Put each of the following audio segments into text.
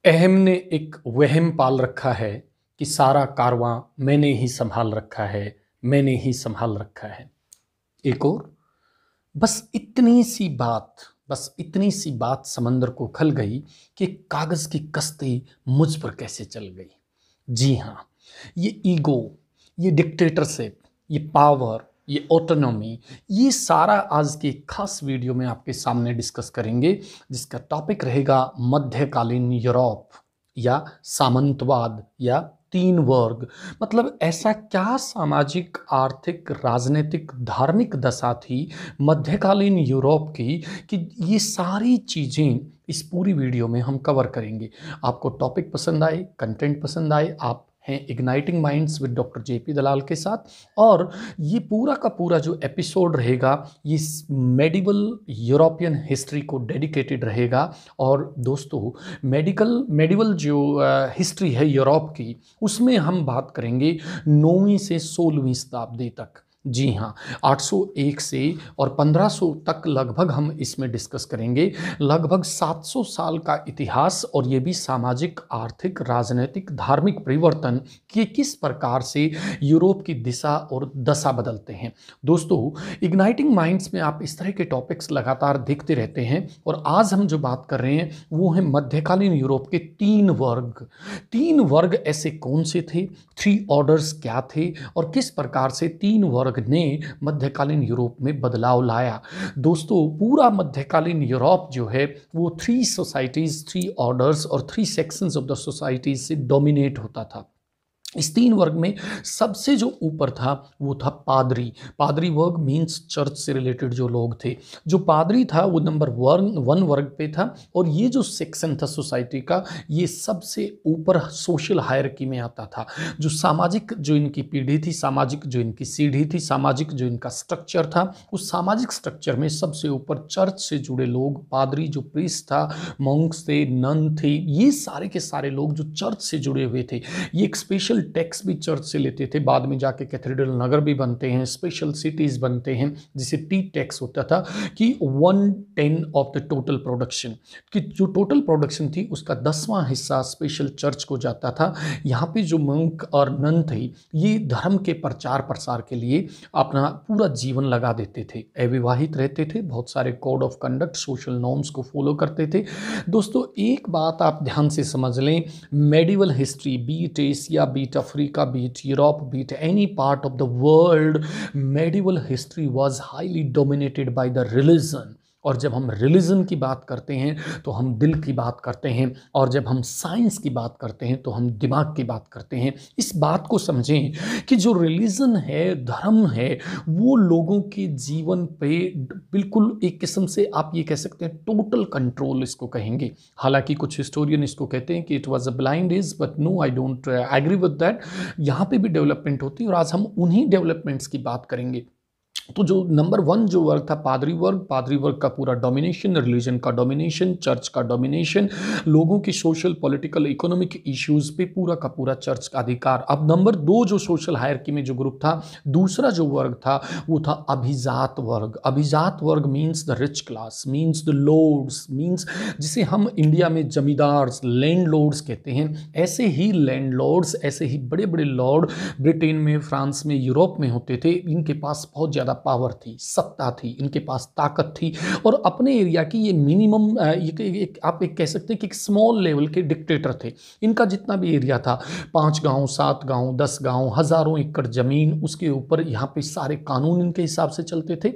अहम ने एक वहम पाल रखा है कि सारा कारवां मैंने ही संभाल रखा है, मैंने ही संभाल रखा है। एक और बस इतनी सी बात समंदर को खल गई कि कागज की कश्ती मुझ पर कैसे चल गई। जी हाँ, ये ईगो, ये डिक्टेटरशिप, ये पावर, ये ऑटोनॉमी, ये सारा आज के खास वीडियो में आपके सामने डिस्कस करेंगे, जिसका टॉपिक रहेगा मध्यकालीन यूरोप या सामंतवाद या तीन वर्ग। मतलब ऐसा क्या सामाजिक, आर्थिक, राजनीतिक, धार्मिक दशा थी मध्यकालीन यूरोप की कि ये सारी चीज़ें इस पूरी वीडियो में हम कवर करेंगे। आपको टॉपिक पसंद आए, कंटेंट पसंद आए, आप हैं igniting minds with doctor JP Dalal के साथ, और ये पूरा का पूरा जो एपिसोड रहेगा ये मेडिवल यूरोपियन हिस्ट्री को डेडिकेटेड रहेगा। और दोस्तों, मेडिवल जो हिस्ट्री है यूरोप की, उसमें हम बात करेंगे 9वीं से 16वीं शताब्दी तक। जी हाँ, 801 से और 1500 तक लगभग हम इसमें डिस्कस करेंगे। लगभग 700 साल का इतिहास, और ये भी सामाजिक, आर्थिक, राजनीतिक, धार्मिक परिवर्तन कि किस प्रकार से यूरोप की दिशा और दशा बदलते हैं। दोस्तों, इग्नाइटिंग माइंड्स में आप इस तरह के टॉपिक्स लगातार देखते रहते हैं, और आज हम जो बात कर रहे हैं वो है मध्यकालीन यूरोप के तीन वर्ग। तीन वर्ग ऐसे कौन से थे, थ्री ऑर्डर्स क्या थे, और किस प्रकार से तीन वर्ग ने मध्यकालीन यूरोप में बदलाव लाया। दोस्तों, पूरा मध्यकालीन यूरोप जो है वो थ्री सोसाइटीज, थ्री ऑर्डर्स और three sections of the societies से डोमिनेट होता था। इस तीन वर्ग में सबसे जो ऊपर था वो था पादरी। पादरी वर्ग मीन्स चर्च से रिलेटेड जो लोग थे। जो पादरी था वो नंबर वन वर्ग पे था, और ये जो सेक्शन था सोसाइटी का, ये सबसे ऊपर सोशल हायरार्की में आता था। जो सामाजिक जो इनकी पीढ़ी थी, सामाजिक जो इनकी सीढ़ी थी, सामाजिक जो इनका स्ट्रक्चर था, उस सामाजिक स्ट्रक्चर में सबसे ऊपर चर्च से जुड़े लोग, पादरी जो प्रीस्ट था, मॉन्क्स थे, नन थे, ये सारे के सारे लोग जो चर्च से जुड़े हुए थे। ये एक स्पेशल टैक्स भी चर्च से लेते थे। बाद में जाके कैथेड्रल नगर भी बनते हैं, स्पेशल सिटीज बनते हैं, जिसे टी टैक्स होता था कि 1/10 ऑफ द टोटल प्रोडक्शन, कि जो टोटल प्रोडक्शन थी उसका 10वां हिस्सा स्पेशल चर्च को जाता था। यहाँ पे जो मंक और नन थे, ये धर्म के प्रचार प्रसार के लिए अपना पूरा जीवन लगा देते थे। अविवाहित रहते थे, बहुत सारे code of conduct, social norms को फॉलो करते थे। दोस्तों, एक बात आप ध्यान से समझ लें, medieval history, be it Asia, be it Africa, be it Europe, be it any part of the world, medieval history was highly dominated by the religion. और जब हम रिलीजन की बात करते हैं तो हम दिल की बात करते हैं, और जब हम साइंस की बात करते हैं तो हम दिमाग की बात करते हैं। इस बात को समझें कि जो रिलीजन है, धर्म है, वो लोगों के जीवन पे बिल्कुल एक किस्म से आप ये कह सकते हैं टोटल कंट्रोल इसको कहेंगे। हालांकि कुछ हिस्टोरियन इसको कहते हैं कि it was a blind age, but no, I don't agree with that. यहाँ पे भी डेवलपमेंट होती है, और आज हम उन्हीं डेवलपमेंट्स की बात करेंगे। तो जो नंबर वन जो वर्ग था पादरी वर्ग, पादरी वर्ग का पूरा डोमिनेशन, रिलीजन का डोमिनेशन, चर्च का डोमिनेशन, लोगों की सोशल, पॉलिटिकल, इकोनॉमिक इश्यूज पे पूरा का पूरा चर्च का अधिकार। अब नंबर दो जो सोशल हायरार्की में जो ग्रुप था, दूसरा जो वर्ग था वो था अभिजात वर्ग। अभिजात वर्ग means the rich class, means the lords, means जिसे हम इंडिया में जमींदार, लैंड लॉर्ड्स कहते हैं। ऐसे ही लैंड लॉर्ड्स, ऐसे ही बड़े बड़े लॉर्ड ब्रिटेन में, फ्रांस में, यूरोप में होते थे। इनके पास बहुत ज़्यादा पावर थी, सत्ता थी, इनके पास ताकत थी, और अपने एरिया की ये मिनिमम आप एक कह सकते हैं कि एक स्मॉल लेवल के डिक्टेटर थे। इनका जितना भी एरिया था, 5 गांव, 7 गांव, 10 गांव, हजारों एकड़ जमीन, उसके ऊपर यहाँ पे सारे कानून इनके हिसाब से चलते थे।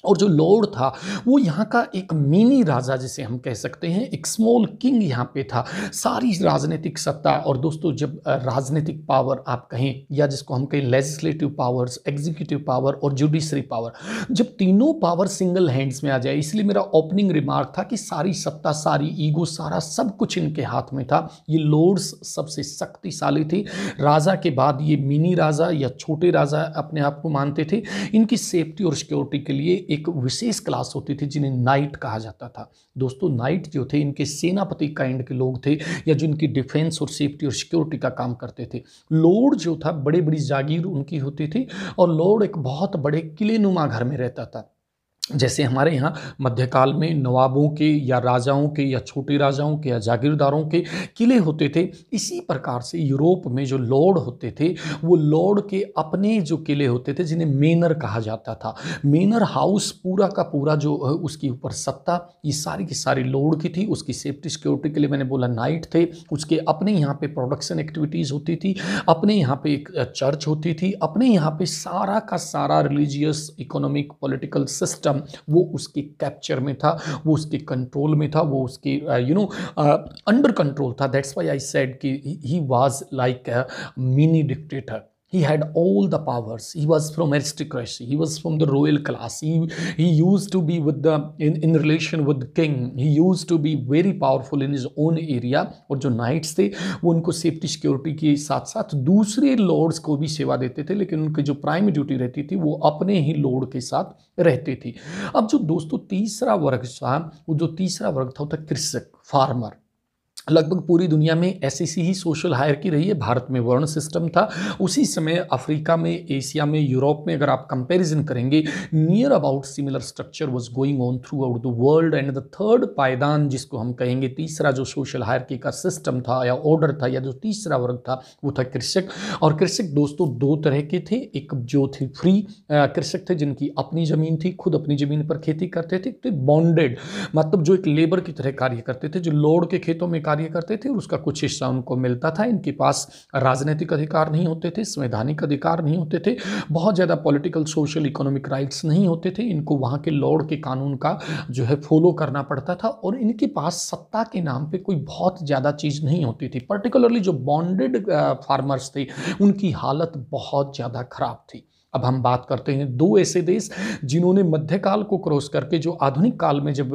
और जो लॉर्ड था वो यहाँ का एक मिनी राजा जिसे हम कह सकते हैं, एक स्मॉल किंग यहाँ पे था। सारी राजनीतिक सत्ता, और दोस्तों जब राजनीतिक पावर आप कहें, या जिसको हम कहें लेजिस्लेटिव पावर्स, एग्जीक्यूटिव पावर और जुडिशरी पावर, जब तीनों पावर सिंगल हैंड्स में आ जाए, इसलिए मेरा ओपनिंग रिमार्क था कि सारी सत्ता, सारी ईगो, सारा सब कुछ इनके हाथ में था। ये लॉर्ड्स सबसे शक्तिशाली थे। राजा के बाद ये मिनी राजा या छोटे राजा अपने आप को मानते थे। इनकी सेफ्टी और सिक्योरिटी के लिए एक विशेष क्लास होती थी जिन्हें नाइट कहा जाता था। दोस्तों, नाइट जो थे इनके सेनापति काइंड के लोग थे, या जो इनकी डिफेंस और सेफ्टी और सिक्योरिटी का काम करते थे। लॉर्ड जो था बड़ी बड़ी जागीर उनकी होती थी, और लॉर्ड एक बहुत बड़े किले नुमा घर में रहता था। जैसे हमारे यहाँ मध्यकाल में नवाबों के या राजाओं के या छोटे राजाओं के या जागीरदारों के किले होते थे, इसी प्रकार से यूरोप में जो लॉर्ड होते थे वो लॉर्ड के अपने जो किले होते थे जिन्हें मेनर कहा जाता था। मेनर हाउस पूरा का पूरा जो उसके ऊपर सत्ता ये सारी की सारी लॉर्ड की थी। उसकी सेफ्टी सिक्योरिटी के लिए मैंने बोला नाइट थे, उसके अपने यहाँ पे प्रोडक्शन एक्टिविटीज़ होती थी, अपने यहाँ पे एक चर्च होती थी, अपने यहाँ पे सारा का सारा रिलीजियस इकोनॉमिक पॉलिटिकल सिस्टम वो उसके कैप्चर में था, वो उसके कंट्रोल में था, वो उसके अंडर कंट्रोल था। दैट्स व्हाई आई सेड कि he was like a mini dictator. He had all the powers. He was from aristocracy. He was from the royal class. He used to be with the in relation with the king. He used to be very powerful in his own area. और जो nights थे वो उनको safety security के साथ साथ दूसरे Lord's को भी सेवा देते थे, लेकिन उनकी जो प्राइम ड्यूटी रहती थी वो अपने ही लॉर्ड के साथ रहती थी। अब जो दोस्तों तीसरा वर्ग था, वो जो तीसरा वर्ग था वो था कृषक, फार्मर। लगभग पूरी दुनिया में ऐसी सी ही सोशल हायरार्की रही है। भारत में वर्ण सिस्टम था, उसी समय अफ्रीका में, एशिया में, यूरोप में अगर आप कंपैरिजन करेंगे near about similar structure was going on through out the world. And the third पायदान जिसको हम कहेंगे, तीसरा जो सोशल हायरार्की का सिस्टम था या ऑर्डर था या जो तीसरा वर्ग था वो था कृषक। और कृषक दोस्तों दो तरह के थे, एक जो थे फ्री कृषक थे जिनकी अपनी ज़मीन थी, खुद अपनी ज़मीन पर खेती करते थे, तो बॉन्डेड मतलब जो एक लेबर की तरह कार्य करते थे, जो लॉर्ड के खेतों में कार्य करते थे और उसका कुछ हिस्सा उनको मिलता था। इनके पास राजनीतिक अधिकार नहीं होते थे, संवैधानिक अधिकार नहीं होते थे, बहुत ज़्यादा पॉलिटिकल सोशल इकोनॉमिक राइट्स नहीं होते थे। इनको वहाँ के लॉर्ड के कानून का जो है फॉलो करना पड़ता था और इनके पास सत्ता के नाम पे कोई बहुत ज़्यादा चीज़ नहीं होती थी। पर्टिकुलरली जो बॉन्डेड फार्मर्स थे उनकी हालत बहुत ज़्यादा खराब थी। अब हम बात करते हैं दो ऐसे देश जिन्होंने मध्यकाल को क्रॉस करके जो आधुनिक काल में जब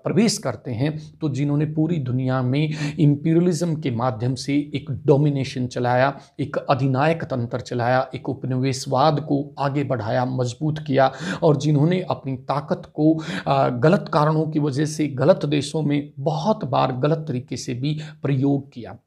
प्रवेश करते हैं तो जिन्होंने पूरी दुनिया में इंपीरियलिज्म के माध्यम से एक डोमिनेशन चलाया, एक अधिनायक तंत्र चलाया, एक उपनिवेशवाद को आगे बढ़ाया, मजबूत किया और जिन्होंने अपनी ताकत को गलत कारणों की वजह से गलत देशों में बहुत बार गलत तरीके से भी प्रयोग किया।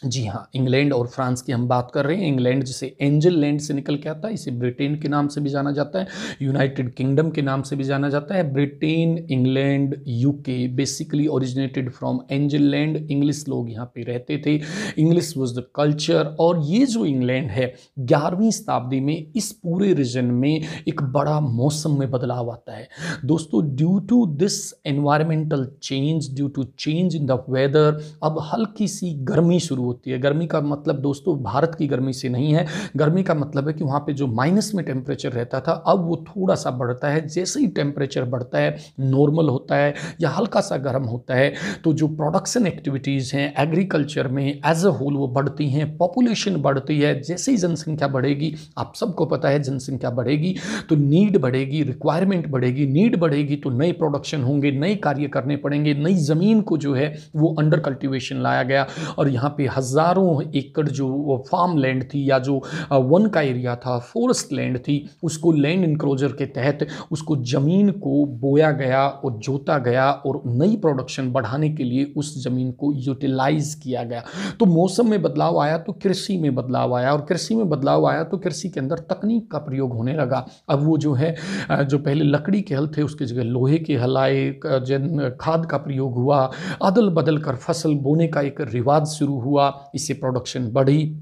जी हाँ, इंग्लैंड और फ्रांस की हम बात कर रहे हैं। इंग्लैंड जिसे एंजल लैंड से निकल के आता है, इसे ब्रिटेन के नाम से भी जाना जाता है, यूनाइटेड किंगडम के नाम से भी जाना जाता है। Britain, England, UK basically originated from angel land. English लोग यहाँ पे रहते थे, इंग्लिश वाज द कल्चर। और ये जो इंग्लैंड है 11वीं शताब्दी में इस पूरे रीजन में एक बड़ा मौसम में बदलाव आता है दोस्तों। Due to this environmental change, due to change in the weather, अब हल्की सी गर्मी शुरू होती है। गर्मी का मतलब दोस्तों भारत की गर्मी से नहीं है, गर्मी का मतलब है कि वहाँ पे जो माइनस में टेम्परेचर रहता था अब वो थोड़ा सा बढ़ता है। जैसे ही टेम्परेचर बढ़ता है, नॉर्मल होता है या हल्का सा गर्म होता है, तो जो प्रोडक्शन एक्टिविटीज़ हैं एग्रीकल्चर में एज अ होल वो बढ़ती हैं, पॉपुलेशन बढ़ती है। जैसे ही जनसंख्या बढ़ेगी, आप सबको पता है जनसंख्या बढ़ेगी तो नीड बढ़ेगी, रिक्वायरमेंट बढ़ेगी, नीड बढ़ेगी तो नए प्रोडक्शन होंगे, नए कार्य करने पड़ेंगे। नई ज़मीन को जो है वो अंडर कल्टिवेशन लाया गया और यहाँ पे हज़ारों एकड़ जो फार्म लैंड थी या जो वन का एरिया था, फॉरेस्ट लैंड थी, उसको लैंड इंक्लोजर के तहत उसको ज़मीन को बोया गया और जोता गया और नई प्रोडक्शन बढ़ाने के लिए उस ज़मीन को यूटिलाइज किया गया। तो मौसम में बदलाव आया तो कृषि में बदलाव आया और कृषि में बदलाव आया तो कृषि के अंदर तकनीक का प्रयोग होने लगा। अब वो जो है जो पहले लकड़ी के हल थे उसकी जगह लोहे के हल आए, खाद का प्रयोग हुआ, अदल बदल कर फसल बोने का एक रिवाज शुरू हुआ, इससे प्रोडक्शन बढ़ी,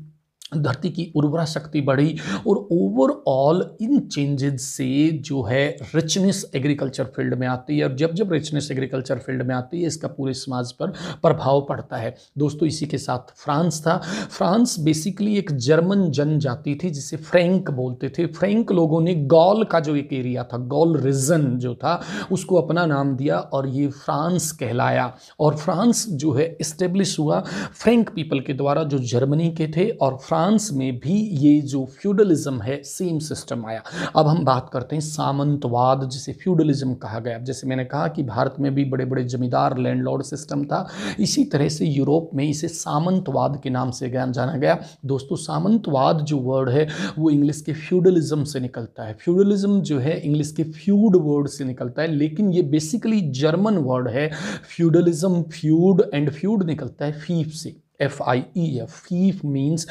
धरती की उर्वरा शक्ति बढ़ी और ओवरऑल इन चेंजेस से जो है रिचनेस एग्रीकल्चर फील्ड में आती है। और जब जब रिचनेस एग्रीकल्चर फील्ड में आती है इसका पूरे समाज पर प्रभाव पड़ता है दोस्तों। इसी के साथ फ्रांस था। फ्रांस बेसिकली एक जर्मन जनजाति थी जिसे फ्रैंक बोलते थे। फ्रैंक लोगों ने गॉल का जो एक एरिया था, गॉल रीजन जो था, उसको अपना नाम दिया और ये फ्रांस कहलाया। और फ्रांस जो है इस्टेब्लिश हुआ फ्रैंक पीपल के द्वारा जो जर्मनी के थे। और फ्रांस में भी ये जो फ्यूडलिज्म है सेम सिस्टम आया। अब हम बात करते हैं सामंतवाद जिसे फ्यूडलिज्म कहा गया। जैसे मैंने कहा कि भारत में भी बड़े बड़े जमींदार लैंडलॉर्ड सिस्टम था, इसी तरह से यूरोप में इसे सामंतवाद के नाम से जाना गया। दोस्तों सामंतवाद जो वर्ड है वो इंग्लिश के फ्यूडलिज्म से निकलता है। फ्यूडलिज्म जो है इंग्लिश के फ्यूड वर्ड से निकलता है, लेकिन ये बेसिकली जर्मन वर्ड है। फ्यूडलिज्म, फ्यूड एंड फ्यूड निकलता है फीफ से, FIEF, fief means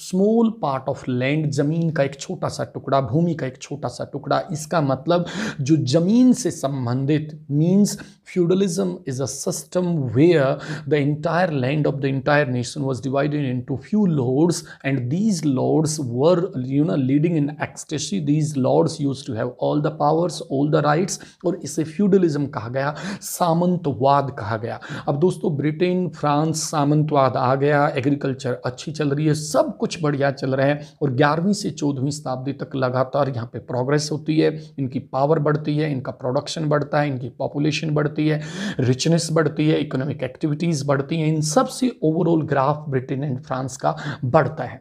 small part of land, जमीन का एक छोटा सा टुकड़ा, भूमि का एक छोटा सा टुकड़ा। इसका मतलब जो जमीन से संबंधित means feudalism is a system where the entire land of the entire nation was divided into few lords, and these lords were leading in ecstasy. These lords used to have all the powers, all the rights, और इसे feudalism कहा गया, सामंतवाद कहा गया। अब दोस्तों Britain, France, सामंतवाद आ गया, agriculture अच्छी चल रही है, सब कुछ बढ़िया चल रहा है, और 11वीं से 14वीं शताब्दी तक लगातार यहाँ पे प्रोग्रेस होती है, इनकी पावर बढ़ती है, इनका प्रोडक्शन बढ़ता है, इनकी पॉपुलेशन बढ़ती है, रिचनेस बढ़ती है, इकोनॉमिक एक्टिविटीज बढ़ती हैं, इन सब से overall graph Britain and France का बढ़ता है।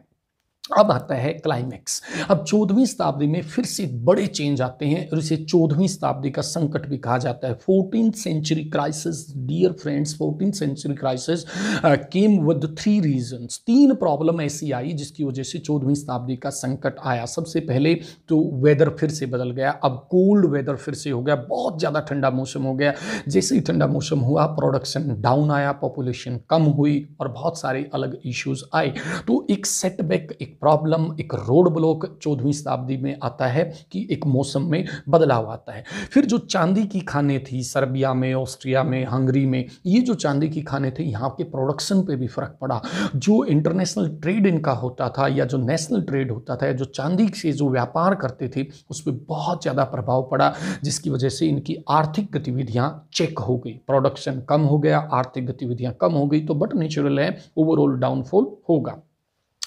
अब आता है क्लाइमैक्स। अब 14वीं शताब्दी में फिर से बड़े चेंज आते हैं, और इसे 14वीं शताब्दी का संकट भी कहा जाता है। 14th century crisis, dear friends, 14th century crisis came with 3 reasons. 3 problem ऐसी आई जिसकी वजह से 14वीं शताब्दी का संकट आया। सबसे पहले तो वेदर फिर से बदल गया, अब कोल्ड वेदर फिर से हो गया, बहुत ज़्यादा ठंडा मौसम हो गया। जैसे ही ठंडा मौसम हुआ, प्रोडक्शन डाउन आया, पॉपुलेशन कम हुई, और बहुत सारे अलग इश्यूज आए। तो एक सेटबैक, एक प्रॉब्लम, एक रोड ब्लॉक 14वीं शताब्दी में आता है कि एक मौसम में बदलाव आता है। फिर जो चांदी की खानें थी सर्बिया में, ऑस्ट्रिया में, हंगरी में, ये जो चांदी की खानें थे, यहाँ के प्रोडक्शन पे भी फर्क पड़ा। जो इंटरनेशनल ट्रेड इनका होता था, या जो नेशनल ट्रेड होता था, या जो चांदी से जो व्यापार करते थे, उस पर बहुत ज़्यादा प्रभाव पड़ा, जिसकी वजह से इनकी आर्थिक गतिविधियाँ चेक हो गई, प्रोडक्शन कम हो गया, आर्थिक गतिविधियाँ कम हो गई। तो बट नेचुरल है, ओवरऑल डाउनफॉल होगा।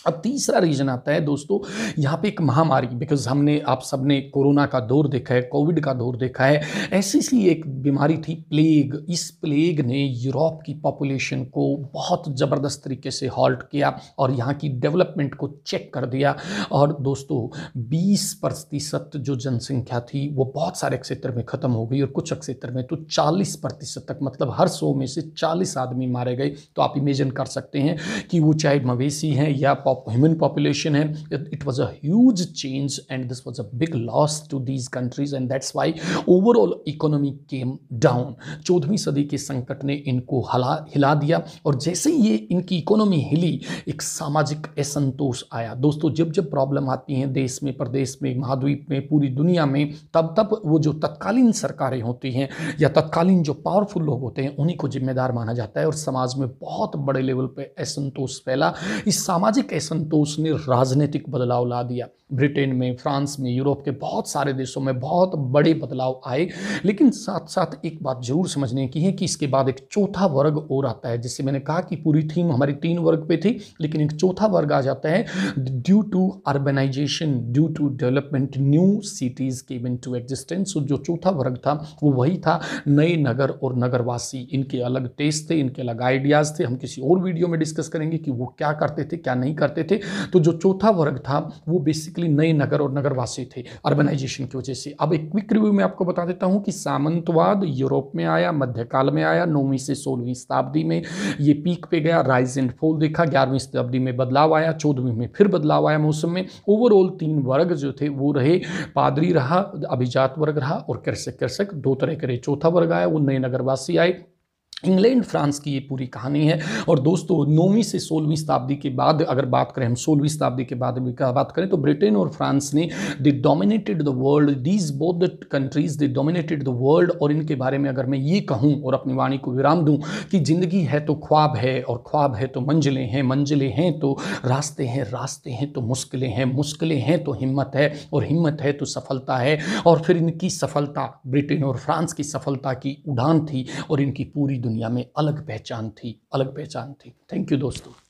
अब तीसरा रीजन आता है दोस्तों, यहाँ पे एक महामारी, बिकॉज हमने, आप सबने कोरोना का दौर देखा है, कोविड का दौर देखा है, ऐसी सी एक बीमारी थी प्लेग। इस प्लेग ने यूरोप की पॉपुलेशन को बहुत ज़बरदस्त तरीके से हॉल्ट किया और यहाँ की डेवलपमेंट को चेक कर दिया। और दोस्तों 20% जो जनसंख्या थी वो बहुत सारे क्षेत्र में ख़त्म हो गई, और कुछ क्षेत्र में तो 40% तक, मतलब हर 100 में से 40 आदमी मारे गए। तो आप इमेजिन कर सकते हैं कि वो चाहे मवेशी हैं या ह्यूमन पॉपुलेशन है, it was a huge change and this was a big loss to these countries, and that's why overall economy came down. 14वीं सदी के संकट ने इनको हिला दिया, और जैसे ही ये इनकी इकोनॉमी हिली, एक सामाजिक असंतोष आया। दोस्तों जब जब प्रॉब्लम आती हैं देश में, प्रदेश में, महाद्वीप में, पूरी दुनिया में, तब वो जो तत्कालीन सरकारें होती हैं या तत्कालीन जो पावरफुल लोग होते हैं, उन्हीं को जिम्मेदार माना जाता है, और समाज में बहुत बड़े लेवल पे असंतोष फैला। इस सामाजिक असंतोष ने राजनीतिक बदलाव ला दिया। ब्रिटेन में, फ्रांस में, यूरोप के बहुत सारे देशों में बहुत बड़े बदलाव आए। लेकिन साथ साथ एक बात जरूर समझने की है कि इसके बाद एक चौथा वर्ग और आता है। जिससे मैंने कहा कि पूरी थीम हमारी 3 वर्ग पे थी, लेकिन एक चौथा वर्ग आ जाता है। Due to urbanisation, due to development, new cities came into existence. जो चौथा वर्ग था वो वही था नए नगर और नगरवासी। इनके अलग टेस्ट थे, इनके अलग आइडियाज थे। हम किसी और वीडियो में डिस्कस करेंगे कि वो क्या करते थे, क्या नहीं करते थे। तो जो चौथा वर्ग था वो बेसिकली नए नगर और नगरवासी थे अर्बनाइजेशन की वजह से। अब एक क्विक रिव्यू में आपको बता देता हूं कि सामंतवाद यूरोप में आया, मध्यकाल में आया, 9वीं से 16वीं शताब्दी में ये पीक पे गया, राइज एंड फॉल देखा, 11वीं शताब्दी में बदलाव आया, 14वीं में फिर बदलाव आया मौसम में। ओवरऑल 3 वर्ग जो थे वो रहे, पादरी रहा, अभिजात वर्ग रहा, और कृषक 2 तरह के रहे। चौथा वर्ग आया, वो नए नगरवासी आए। इंग्लैंड फ्रांस की ये पूरी कहानी है। और दोस्तों 9वीं से 16वीं शताब्दी के बाद अगर बात करें, हम 16वीं शताब्दी के बाद भी बात करें, तो ब्रिटेन और फ्रांस ने दे dominated the world. These both the countries they dominated the world. और इनके बारे में अगर मैं ये कहूँ और अपनी वाणी को विराम दूँ कि ज़िंदगी है तो ख्वाब है, और ख्वाब है तो मंजिलें हैं, मंजिलें हैं तो रास्ते हैं, रास्ते हैं तो मुश्किलें हैं, मुश्किलें हैं तो हिम्मत है, और हिम्मत है तो सफलता है। और फिर इनकी सफलता, ब्रिटेन और फ्रांस की सफलता की उड़ान थी, और इनकी पूरी दुनिया में अलग पहचान थी, अलग पहचान थी। थैंक यू दोस्तों।